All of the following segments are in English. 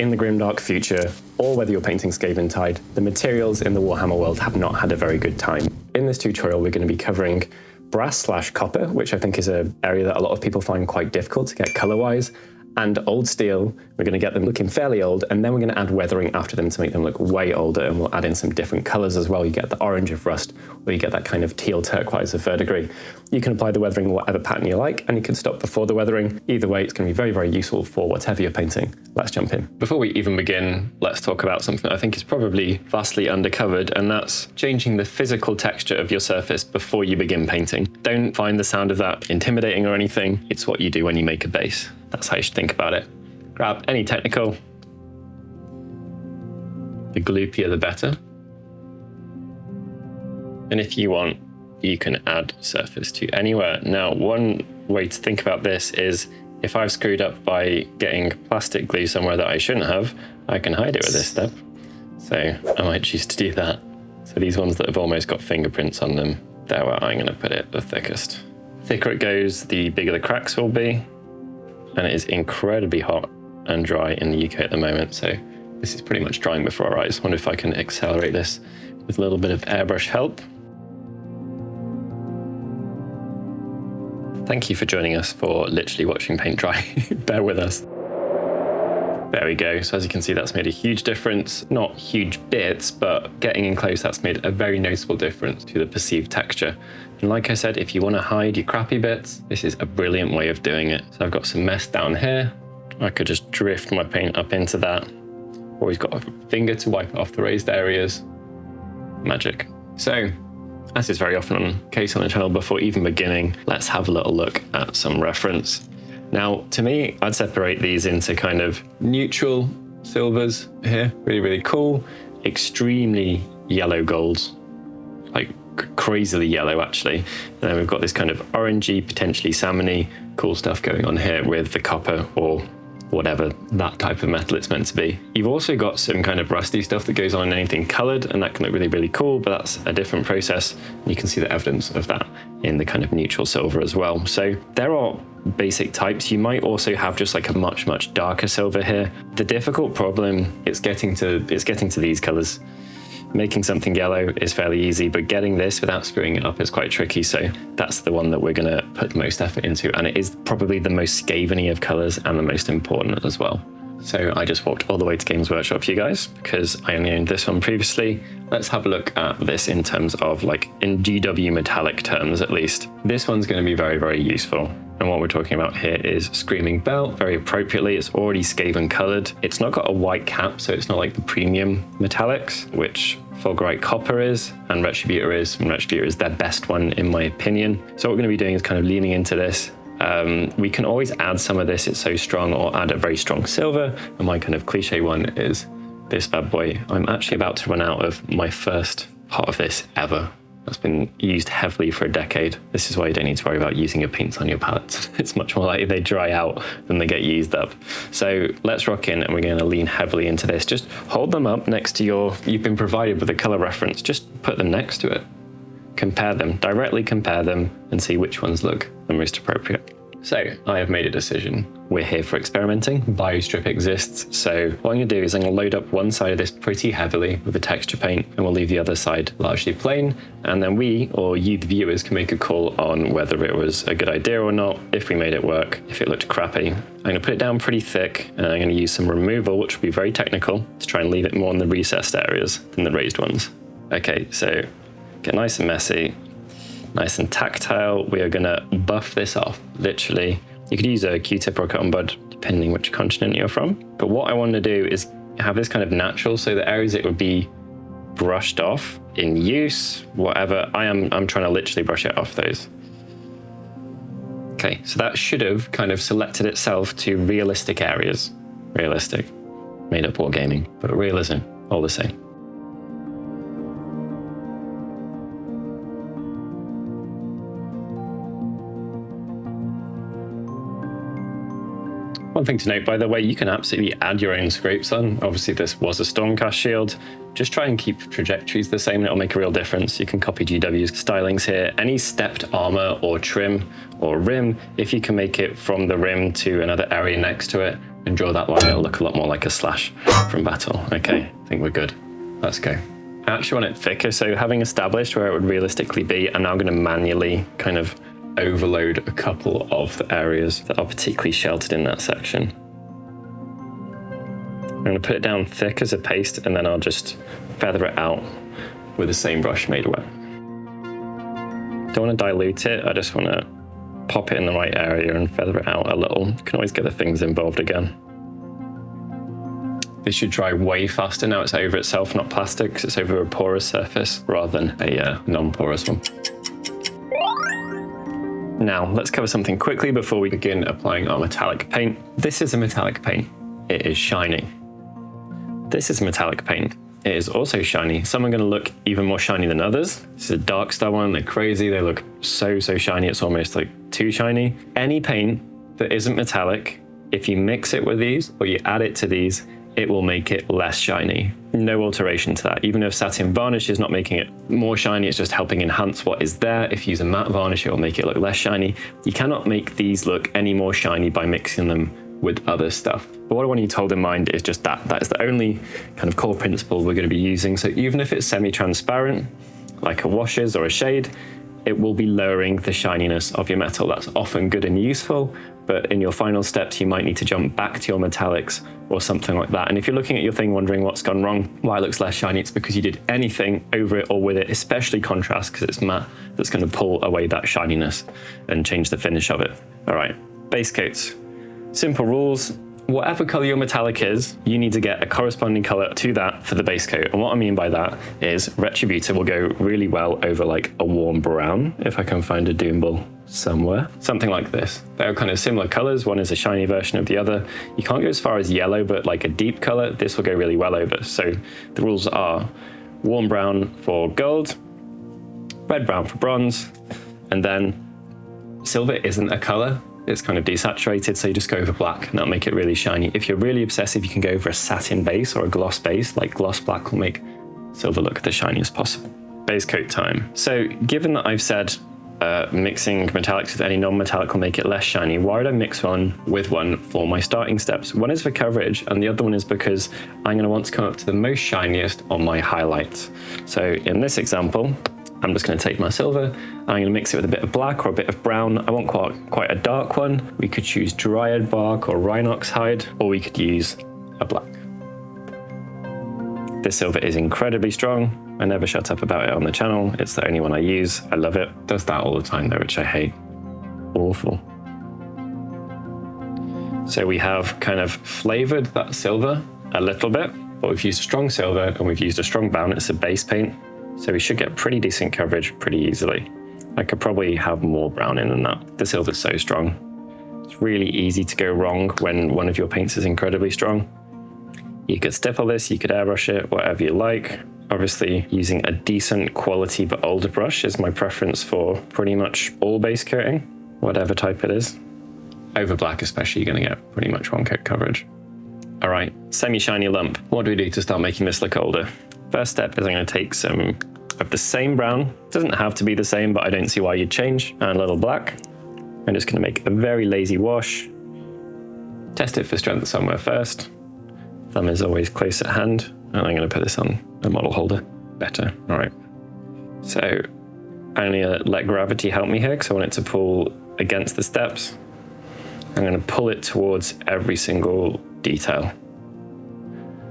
in the grimdark future, or whether you're painting Skaventide, the materials in the Warhammer world have not had a very good time. In this tutorial, we're going to be covering brass/copper, which I think is an area that a lot of people find quite difficult to get color-wise, and old steel. We're going to get them looking fairly old, and then we're going to add weathering after them to make them look way older, and we'll add in some different colors as well. You get the orange of rust, or you get that kind of teal turquoise of verdigris. You can apply the weathering in whatever pattern you like, and you can stop before the weathering. Either way, it's going to be very, very useful for whatever you're painting. Let's jump in. Before we even begin, let's talk about something that I think is probably vastly undercovered, and that's changing the physical texture of your surface before you begin painting. Don't find the sound of that intimidating or anything. It's what you do when you make a base. That's how you should think about it. Grab any technical. The gloopier the better. And if you want, you can add surface to anywhere. Now, one way to think about this is if I've screwed up by getting plastic glue somewhere that I shouldn't have, I can hide it with this step. So I might choose to do that. So these ones that have almost got fingerprints on them, they're where I'm gonna put it the thickest. The thicker it goes, the bigger the cracks will be. And it is incredibly hot and dry in the UK at the moment, so this is pretty much drying before our eyes. I wonder if I can accelerate this with a little bit of airbrush help. Thank you for joining us for literally watching paint dry. Bear with us. There we go. So as you can see, that's made a huge difference. Not huge bits, but getting in close, that's made a very noticeable difference to the perceived texture. And like I said, if you want to hide your crappy bits, this is a brilliant way of doing it. So I've got some mess down here. I could just drift my paint up into that. Always got a finger to wipe off the raised areas. Magic. So, as is very often the case on the channel, before even beginning, let's have a little look at some reference. Now, to me, I'd separate these into kind of neutral silvers here. Really, really cool. Extremely yellow golds. Like crazily yellow, actually. And then we've got this kind of orangey, potentially salmony, cool stuff going on here with the copper or whatever that type of metal it's meant to be. You've also got some kind of rusty stuff that goes on in anything colored, and that can look really, really cool, but that's a different process. You can see the evidence of that in the kind of neutral silver as well. So there are basic types. You might also have just like a much, much darker silver here. The difficult problem is getting to these colors. Making something yellow is fairly easy, but getting this without screwing it up is quite tricky. So that's the one that we're gonna put the most effort into. And it is probably the most Skaveny of colors and the most important as well. So I just walked all the way to Games Workshop for you guys because I only owned this one previously. Let's have a look at this in terms of like in GW metallic terms, at least. This one's gonna be very, very useful. And what we're talking about here is Screaming Bell. Very appropriately, it's already Skaven colored. It's not got a white cap, so it's not like the premium metallics, which Fulgurite Copper is, and Retributor is. And Retributor is their best one, in my opinion. So what we're gonna be doing is kind of leaning into this. We can always add some of this, it's so strong, or add a very strong silver. And my kind of cliche one is this bad boy. I'm actually about to run out of my first pot of this ever. That's been used heavily for a decade. This is why you don't need to worry about using your paints on your palettes. It's much more likely they dry out than they get used up. So let's rock in, and we're gonna lean heavily into this. Just hold them up next to you've been provided with a color reference. Just put them next to it. Compare them, directly compare them, and see which ones look the most appropriate. So I have made a decision. We're here for experimenting. Biostrip exists. So what I'm gonna do is I'm gonna load up one side of this pretty heavily with a texture paint, and we'll leave the other side largely plain. And then we, or you the viewers, can make a call on whether it was a good idea or not, if we made it work, if it looked crappy. I'm gonna put it down pretty thick, and I'm gonna use some removal, which will be very technical, to try and leave it more in the recessed areas than the raised ones. Okay, so get nice and messy. Nice and tactile. We are gonna buff this off, literally. You could use a Q-tip or a cotton bud, depending which continent you're from. But what I want to do is have this kind of natural, so the areas it would be brushed off in use, whatever, I'm trying to literally brush it off those. Okay, so that should have kind of selected itself to realistic areas. Realistic. Made up wargaming, but realism, all the same. One thing to note, by the way, you can absolutely add your own scrapes on. Obviously, this was a Stormcast shield. Just try and keep trajectories the same, and it'll make a real difference. You can copy GW's stylings here. Any stepped armor or trim or rim, if you can make it from the rim to another area next to it, and draw that line. It'll look a lot more like a slash from battle. Okay, I think we're good. Let's go. I actually want it thicker, so having established where it would realistically be, I'm now going to manually kind of overload a couple of the areas that are particularly sheltered in that section. I'm going to put it down thick as a paste, and then I'll just feather it out with the same brush made wet. Don't want to dilute it, I just want to pop it in the right area and feather it out a little. You can always get the things involved again. This should dry way faster now it's over itself, not plastic, because it's over a porous surface rather than a non-porous one. Now, let's cover something quickly before we begin applying our metallic paint. This is a metallic paint. It is shiny. This is metallic paint. It is also shiny. Some are going to look even more shiny than others. This is a dark star one. They're crazy. They look so shiny. It's almost like too shiny. Any paint that isn't metallic, if you mix it with these or you add it to these, it will make it less shiny. No alteration to that. Even if satin varnish is not making it more shiny, it's just helping enhance what is there. If you use a matte varnish, it will make it look less shiny. You cannot make these look any more shiny by mixing them with other stuff. But what I want you to hold in mind is just that. That is the only kind of core principle we're going to be using. So even if it's semi-transparent, like a washes or a shade, it will be lowering the shininess of your metal. That's often good and useful, but in your final steps, you might need to jump back to your metallics or something like that. And if you're looking at your thing wondering what's gone wrong, why it looks less shiny, it's because you did anything over it or with it, especially contrast, because it's matte, that's going to pull away that shininess and change the finish of it. All right, base coats. Simple rules. Whatever color your metallic is, you need to get a corresponding color to that for the base coat. And what I mean by that is Retributor will go really well over like a warm brown, if I can find a Doom Ball somewhere. Something like this. They're kind of similar colors. One is a shiny version of the other. You can't go as far as yellow, but like a deep color, this will go really well over. So the rules are warm brown for gold, red brown for bronze, and then silver isn't a color. It's kind of desaturated, so you just go over black and that'll make it really shiny. If you're really obsessive, you can go over a satin base or a gloss base, like gloss black will make silver look the shiniest possible. Base coat time. So given that I've said mixing metallics with any non-metallic will make it less shiny, why would I mix one with one for my starting steps? One is for coverage and the other one is because I'm going to want to come up to the most shiniest on my highlights. So in this example, I'm just going to take my silver and I'm going to mix it with a bit of black or a bit of brown. I want quite a dark one. We could choose dryad bark or rhinox hide, or we could use a black. This silver is incredibly strong. I never shut up about it on the channel. It's the only one I use. I love it. Does that all the time though, which I hate. Awful. So we have kind of flavored that silver a little bit, but we've used a strong silver and we've used a strong brown. It's a base paint. So we should get pretty decent coverage pretty easily. I could probably have more brown in than that. The silver's so strong. It's really easy to go wrong when one of your paints is incredibly strong. You could stipple this, you could airbrush it, whatever you like. Obviously, using a decent quality but older brush is my preference for pretty much all base coating, whatever type it is. Over black especially, you're gonna get pretty much one coat coverage. All right, semi-shiny lump. What do we do to start making this look older? First step is I'm going to take some of the same brown. It doesn't have to be the same, but I don't see why you'd change. And a little black. I'm just going to make a very lazy wash. Test it for strength somewhere first. Thumb is always close at hand. And I'm going to put this on a model holder. Better. All right. So I'm going to let gravity help me here because I want it to pull against the steps. I'm going to pull it towards every single detail.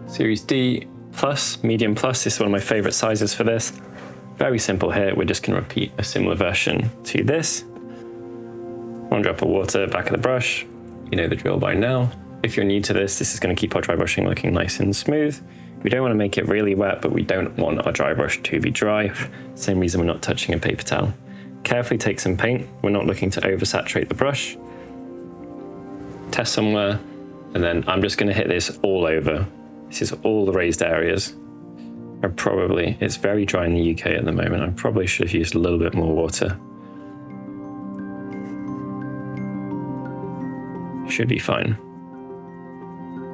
Series D. Plus, medium plus is one of my favorite sizes for this. Very simple here. We're just going to repeat a similar version to this. 1 drop of water, back of the brush. You know the drill by now. If you're new to this, this is going to keep our dry brushing looking nice and smooth. We don't want to make it really wet, but we don't want our dry brush to be dry. Same reason we're not touching a paper towel. Carefully take some paint. We're not looking to oversaturate the brush. Test somewhere, and then I'm just going to hit this all over. This is all the raised areas. It's very dry in the UK at the moment. I probably should have used a little bit more water. Should be fine.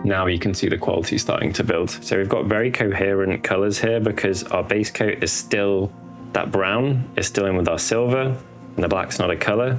Now you can see the quality starting to build. So we've got very coherent colors here because our base coat is still, that brown is still in with our silver and the black's not a color.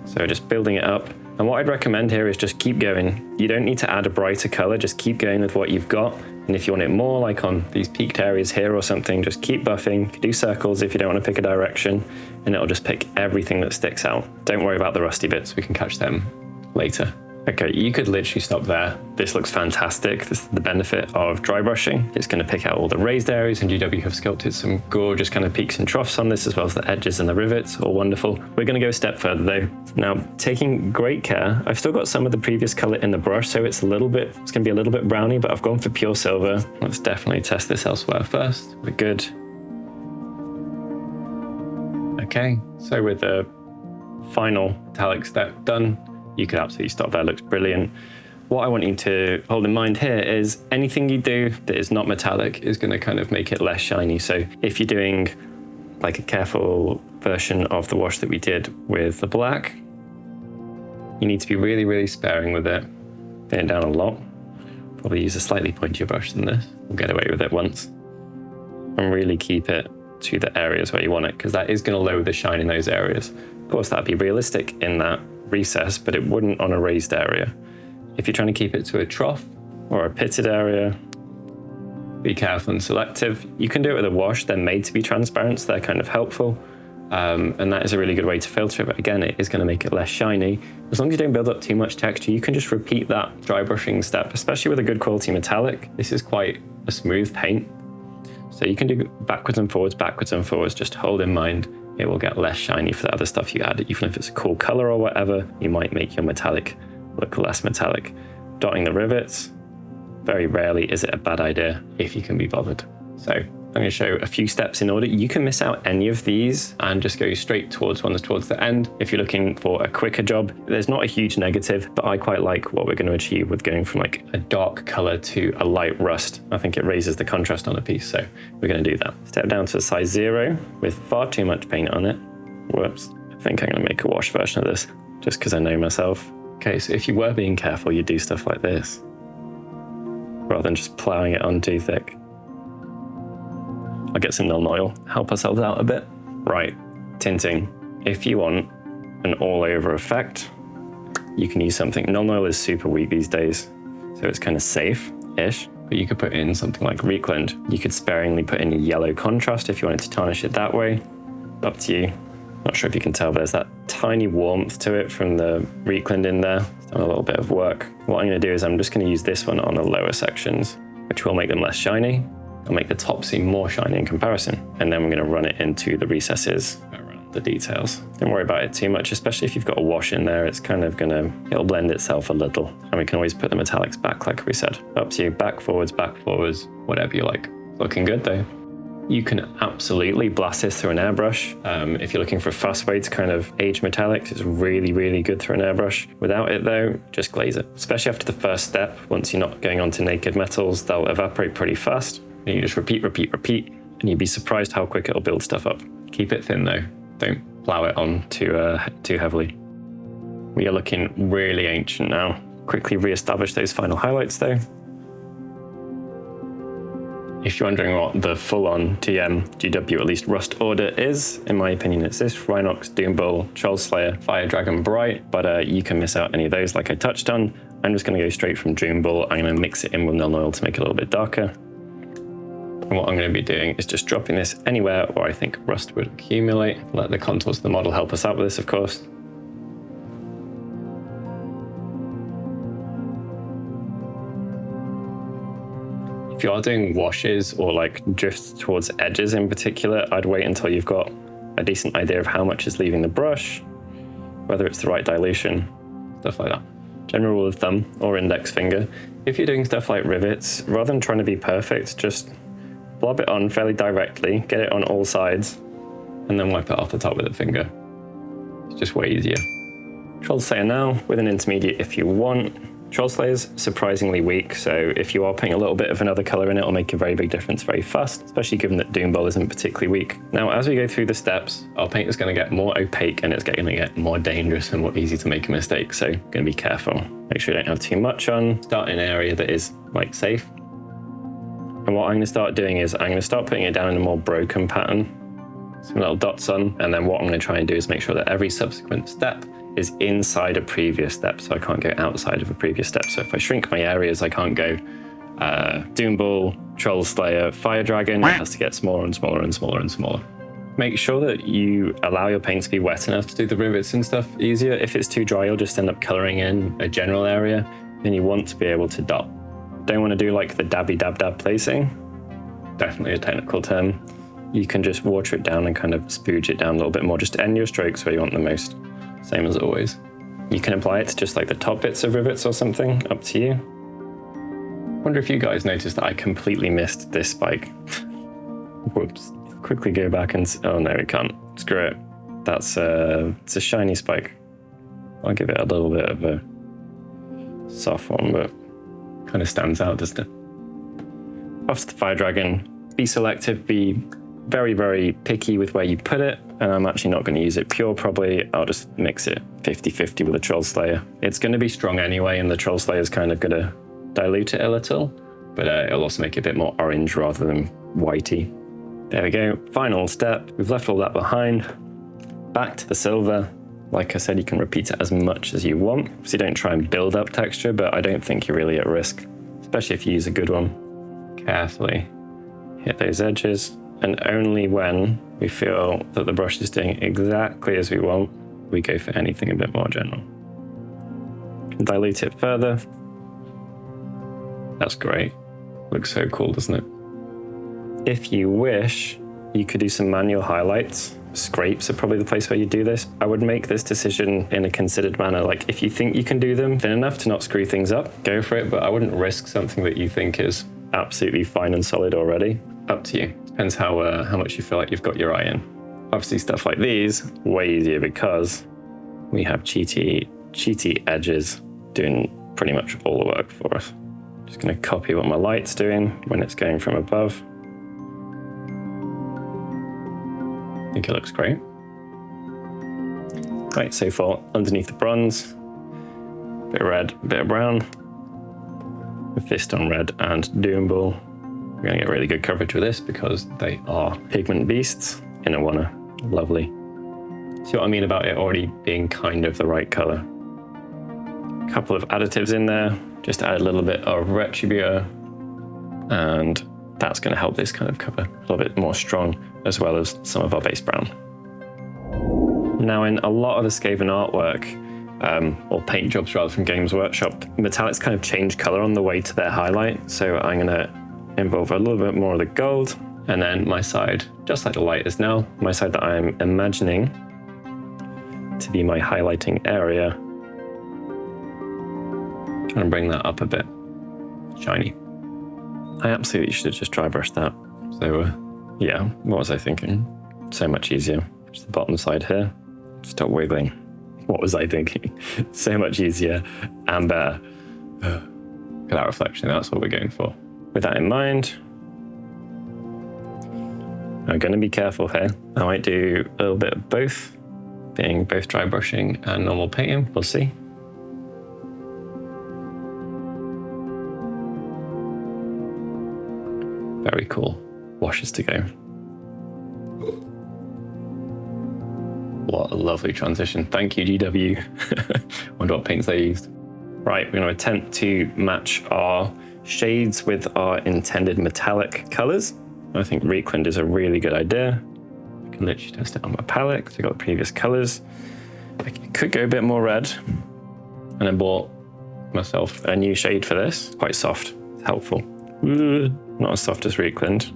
So just building it up. And what I'd recommend here is just keep going. You don't need to add a brighter color, just keep going with what you've got. And if you want it more like on these peaked areas here or something, just keep buffing, do circles if you don't want to pick a direction, and it'll just pick everything that sticks out. Don't worry about the rusty bits, we can catch them later. Okay, you could literally stop there. This looks fantastic. This is the benefit of dry brushing. It's going to pick out all the raised areas, and GW have sculpted some gorgeous kind of peaks and troughs on this, as well as the edges and the rivets, all wonderful. We're going to go a step further though. Now, taking great care, I've still got some of the previous color in the brush, so it's going to be a little bit browny, but I've gone for pure silver. Let's definitely test this elsewhere first. We're good. Okay, so with the final metallic step done, you could absolutely stop there, looks brilliant. What I want you to hold in mind here is anything you do that is not metallic is going to kind of make it less shiny. So if you're doing like a careful version of the wash that we did with the black, you need to be really, really sparing with it. Thin it down a lot. Probably use a slightly pointier brush than this. We'll get away with it once. And really keep it to the areas where you want it, because that is going to lower the shine in those areas. Of course, that'd be realistic in that recess, but it wouldn't on a raised area. If you're trying to keep it to a trough or a pitted area, be careful and selective. You can do it with a wash. They're made to be transparent, so they're kind of helpful. And that is a really good way to filter it. But again, it is going to make it less shiny. As long as you don't build up too much texture, you can just repeat that dry brushing step, especially with a good quality metallic. This is quite a smooth paint. So you can do backwards and forwards, just hold in mind it will get less shiny for the other stuff you add. Even if it's a cool color or whatever, you might make your metallic look less metallic. Dotting the rivets, very rarely is it a bad idea if you can be bothered. So I'm going to show a few steps in order. You can miss out any of these and just go straight towards one that's towards the end. If you're looking for a quicker job, there's not a huge negative, but I quite like what we're going to achieve with going from like a dark color to a light rust. I think it raises the contrast on a piece, so we're going to do that. Step down to a size 0 with far too much paint on it. Whoops. I think I'm going to make a wash version of this just because I know myself. Okay, so if you were being careful, you'd do stuff like this rather than just plowing it on too thick. I'll get some Nuln Oil, help ourselves out a bit. Right, tinting. If you want an all-over effect, you can use something. Nuln Oil is super weak these days, so it's kind of safe-ish, but you could put in something like Reekland. You could sparingly put in a yellow contrast if you wanted to tarnish it that way. Up to you. Not sure if you can tell, but there's that tiny warmth to it from the Reekland in there. It's done a little bit of work. What I'm going to do is I'm just going to use this one on the lower sections, which will make them less shiny. I'll make the top seem more shiny in comparison. And then we're going to run it into the recesses around the details. Don't worry about it too much, especially if you've got a wash in there. It's kind of it'll blend itself a little. And we can always put the metallics back, like we said. Up to you, back forwards, whatever you like. Looking good though. You can absolutely blast this through an airbrush. If you're looking for a fast way to kind of age metallics, it's really, really good through an airbrush. Without it though, just glaze it. Especially after the first step, once you're not going on to naked metals, they'll evaporate pretty fast. And you just repeat, and you'd be surprised how quick it'll build stuff up. Keep it thin though. Don't plow it on too heavily. We are looking really ancient now. Quickly re-establish those final highlights though. If you're wondering what the full-on TM, GW, at least Rust order is, in my opinion, it's this: Rhinox, Doombull, Troll Slayer, Fire Dragon, Bright, but you can miss out any of those like I touched on. I'm just going to go straight from Doombull. I'm going to mix it in with Nuln Oil to make it a little bit darker. And what I'm going to be doing is just dropping this anywhere where I think rust would accumulate. Let the contours of the model help us out with this, of course. If you are doing washes or like drifts towards edges in particular, I'd wait until you've got a decent idea of how much is leaving the brush, whether it's the right dilution, stuff like that. General rule of thumb or index finger. If you're doing stuff like rivets, rather than trying to be perfect, just blob it on fairly directly, get it on all sides, and then wipe it off the top with a finger. It's just way easier. Troll Slayer now with an intermediate if you want. Troll Slayer's surprisingly weak, so if you are putting a little bit of another color in, it'll make a very big difference very fast, especially given that Doombull isn't particularly weak. Now, as we go through the steps, our paint is going to get more opaque and it's going to get more dangerous and more easy to make a mistake, so going to be careful. Make sure you don't have too much on. Start in an area that is like safe. And what I'm going to start doing is I'm going to start putting it down in a more broken pattern. Some little dots on, and then what I'm going to try and do is make sure that every subsequent step is inside a previous step, so I can't go outside of a previous step. So if I shrink my areas, I can't go Doom Ball, Troll Slayer, Fire Dragon. It has to get smaller and smaller and smaller and smaller. Make sure that you allow your paint to be wet enough to do the rivets and stuff easier. If it's too dry, you'll just end up coloring in a general area. Then you want to be able to dot. Don't want to do like the dabby dab dab placing. Definitely a technical term. You can just water it down and kind of spooge it down a little bit more. Just end your strokes where you want the most. Same as always. You can apply it to just like the top bits of rivets or something, up to you. Wonder if you guys noticed that I completely missed this spike. Whoops. Quickly go back and, oh no, we can't. Screw it. That's it's a shiny spike. I'll give it a little bit of a soft one, but kind of stands out, doesn't it? Off to the Fire Dragon. Be selective, be very, very picky with where you put it, and I'm actually not going to use it pure probably. I'll just mix it 50-50 with a Troll Slayer. It's going to be strong anyway, and the Troll Slayer is kind of going to dilute it a little, but it'll also make it a bit more orange rather than whitey. There we go, final step. We've left all that behind. Back to the silver. Like I said, you can repeat it as much as you want. So you don't try and build up texture, but I don't think you're really at risk, especially if you use a good one. Carefully hit those edges, and only when we feel that the brush is doing exactly as we want, we go for anything a bit more general. Can dilute it further. That's great. Looks so cool, doesn't it? If you wish, you could do some manual highlights. Scrapes are probably the place where you do this. I would make this decision in a considered manner. Like if you think you can do them thin enough to not screw things up, go for it, but I wouldn't risk something that you think is absolutely fine and solid already. Up to you. Depends how much you feel like you've got your eye in. Obviously stuff like these, way easier because we have cheaty edges doing pretty much all the work for us. Just gonna copy what my light's doing when it's going from above. I think it looks great. Right, so for underneath the bronze, bit of red, bit of brown, a fist on red and Doom Ball. We're gonna get really good coverage with this because they are pigment beasts in a wanna. Lovely. See what I mean about it already being kind of the right color. A couple of additives in there, just to add a little bit of Retributor, and that's gonna help this kind of cover a little bit more strong, as well as some of our base brown. Now in a lot of the Skaven artwork, or paint jobs rather from Games Workshop, metallics kind of change color on the way to their highlight. So I'm gonna involve a little bit more of the gold, and then my side, just like the light is now, my side that I'm imagining to be my highlighting area. Trying to bring that up a bit. Shiny. I absolutely should have just dry brushed that. So yeah, what was I thinking? So much easier. Just the bottom side here. Stop wiggling. What was I thinking? So much easier and better. Look at that reflection, that's what we're going for. With that in mind, I'm going to be careful here. I might do a little bit of both, being both dry brushing and normal painting. We'll see. Very cool. Washes to go. What a lovely transition. Thank you, GW. Wonder what paints they used. Right, we're going to attempt to match our shades with our intended metallic colors. I think Reekland is a really good idea. I can literally test it on my palette because I got the previous colors. I could go a bit more red, and I bought myself a new shade for this. Quite soft, it's helpful. Not as soft as Reekland.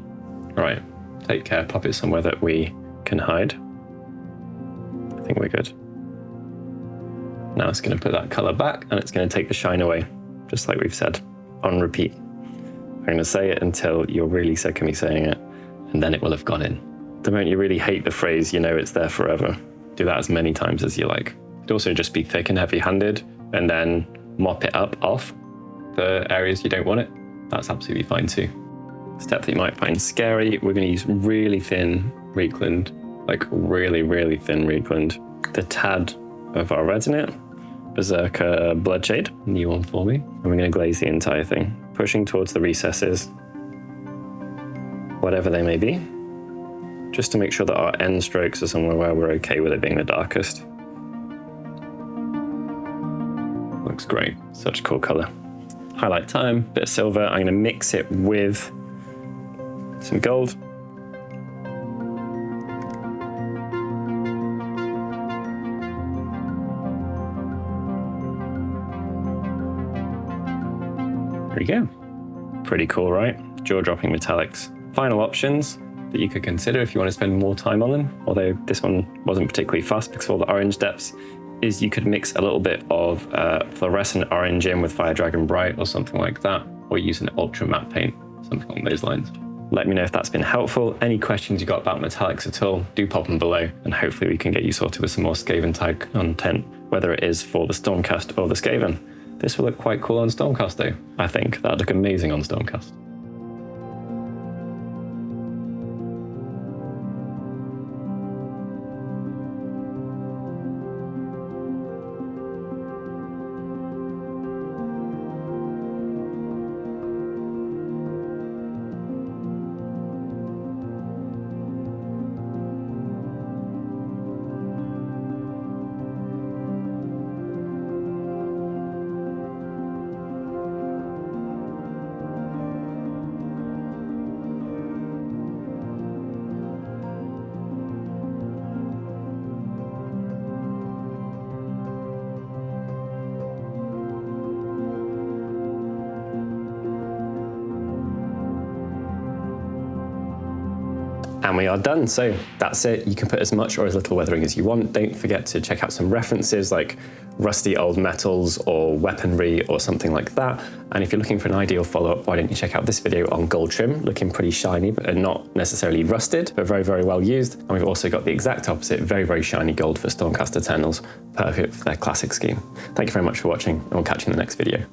Right, take care, pop it somewhere that we can hide. I think we're good. Now it's going to put that color back and it's going to take the shine away, just like we've said, on repeat. I'm going to say it until you're really sick of me saying it, and then it will have gone in. The moment you really hate the phrase, you know it's there forever. Do that as many times as you like. It'd also just be thick and heavy-handed, and then mop it up off the areas you don't want it. That's absolutely fine too. Step that you might find scary, we're going to use really thin Reekland, like really, really thin Reekland. The tad of our reds in it, Berserker Bloodshade, new one for me. And we're going to glaze the entire thing, pushing towards the recesses, whatever they may be, just to make sure that our end strokes are somewhere where we're okay with it being the darkest. looks great. Such a cool color. Highlight time, bit of silver. I'm going to mix it with some gold. There you go. Pretty cool, right? Jaw-dropping metallics. Final options that you could consider if you want to spend more time on them, although this one wasn't particularly fast because of all the orange depths, is you could mix a little bit of fluorescent orange in with Fire Dragon Bright or something like that, or use an ultra matte paint, something along those lines. Let me know if that's been helpful. Any questions you got about metallics at all, do pop them below, and hopefully we can get you sorted with some more Skaventide content, whether it is for the Stormcast or the Skaven. This will look quite cool on Stormcast though. I think that'd look amazing on Stormcast. And we are done. So that's it. You can put as much or as little weathering as you want. Don't forget to check out some references like rusty old metals or weaponry or something like that. And if you're looking for an ideal follow-up, why don't you check out this video on gold trim, looking pretty shiny, but not necessarily rusted, but very, very well used. And we've also got the exact opposite, very, very shiny gold for Stormcast Eternals, perfect for their classic scheme. Thank you very much for watching, and we'll catch you in the next video.